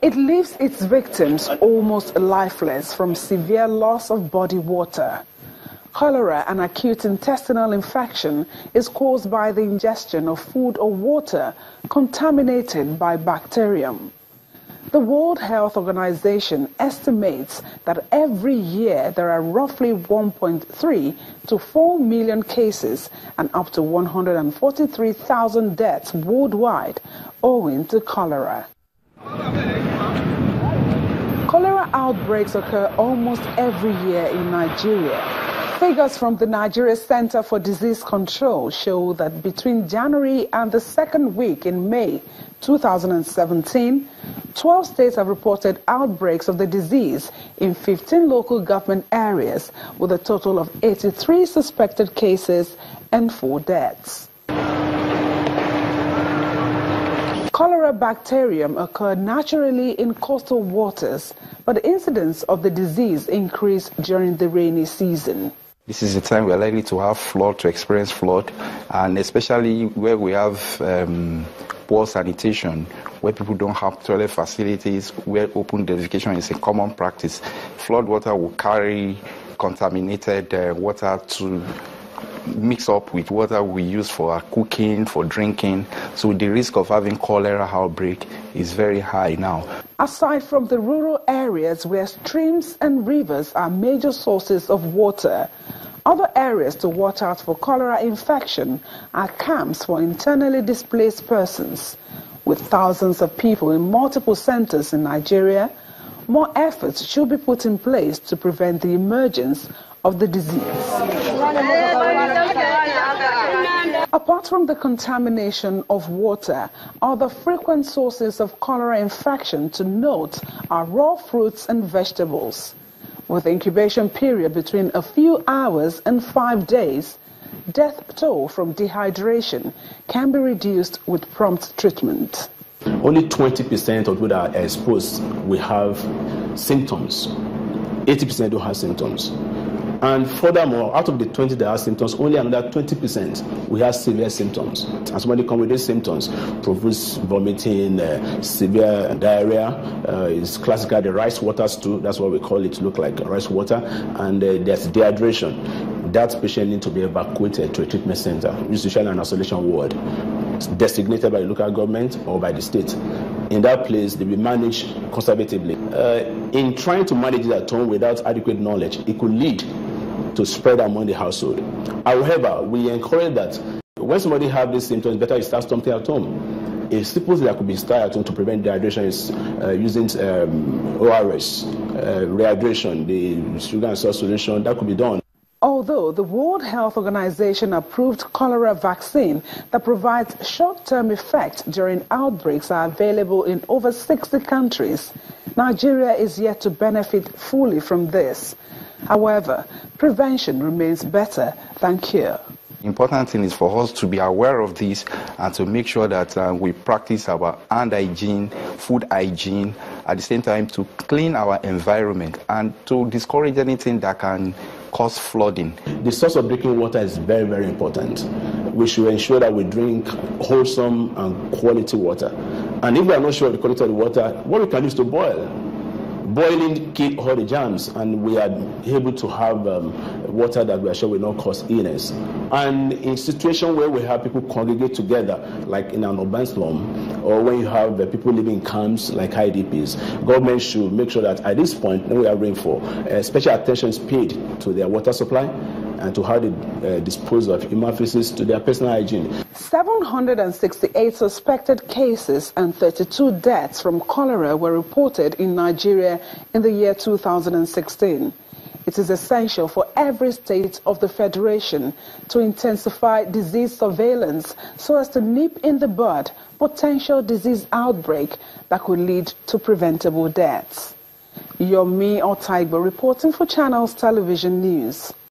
It leaves its victims almost lifeless from severe loss of body water. Cholera, an acute intestinal infection, is caused by the ingestion of food or water contaminated by bacterium. The World Health Organization estimates that every year there are roughly 1.3 to 4 million cases and up to 143,000 deaths worldwide owing to cholera. Cholera outbreaks occur almost every year in Nigeria. Figures from the Nigeria Center for Disease Control show that between January and the second week in May 2017, 12 states have reported outbreaks of the disease in 15 local government areas, with a total of 83 suspected cases and 4 deaths. Cholera bacterium occur naturally in coastal waters, but the incidence of the disease increased during the rainy season. This is the time we are likely to have flood, to experience flood, and especially where we have poor sanitation, where people don't have toilet facilities, where open defecation is a common practice. Flood water will carry contaminated water to mix up with water we use for our cooking, for drinking. So the risk of having cholera outbreak is very high now. Aside from the rural areas where streams and rivers are major sources of water, other areas to watch out for cholera infection are camps for internally displaced persons. With thousands of people in multiple centers in Nigeria, more efforts should be put in place to prevent the emergence of the disease. Apart from the contamination of water, other frequent sources of cholera infection to note are raw fruits and vegetables. With incubation period between a few hours and 5 days, death toll from dehydration can be reduced with prompt treatment. Only 20% of people that are exposed will have symptoms. 80% don't have symptoms. And furthermore, out of the 20 that have symptoms, only another 20% will have severe symptoms. And somebody comes with these symptoms, profuse vomiting, severe diarrhea, is classical the rice water stool, that's what we call it, look like rice water, and there's dehydration. That patient needs to be evacuated to a treatment center, usually an isolation ward, designated by the local government or by the state. In that place, they will manage conservatively. In trying to manage it at home without adequate knowledge, it could lead to spread among the household. However, we encourage that when somebody has these symptoms, better you start something at home. A simple thing that could be started at home to prevent dehydration is using ORS, rehydration, the sugar and salt solution, that could be done. Although the World Health Organization approved cholera vaccine that provides short-term effect during outbreaks are available in over 60 countries, Nigeria is yet to benefit fully from this. However, prevention remains better than cure. The important thing is for us to be aware of this and to make sure that we practice our hand hygiene, food hygiene, at the same time to clean our environment and to discourage anything that can cause flooding. The source of drinking water is very, very important. We should ensure that we drink wholesome and quality water. And if we are not sure of the quality of the water, what we can do is to boil. Boiling kills all the germs, and we are able to have water that we are sure will not cause illness. And in situations where we have people congregate together, like in an urban slum, or when you have people living in camps like IDPs, government should make sure that at this point, when we are rainfall, special attention is paid to their water supply and to how they dispose of human feces to their personal hygiene. 768 suspected cases and 32 deaths from cholera were reported in Nigeria in the year 2016. It is essential for every state of the Federation to intensify disease surveillance so as to nip in the bud potential disease outbreak that could lead to preventable deaths. Yomi Otaigbo reporting for Channels Television News.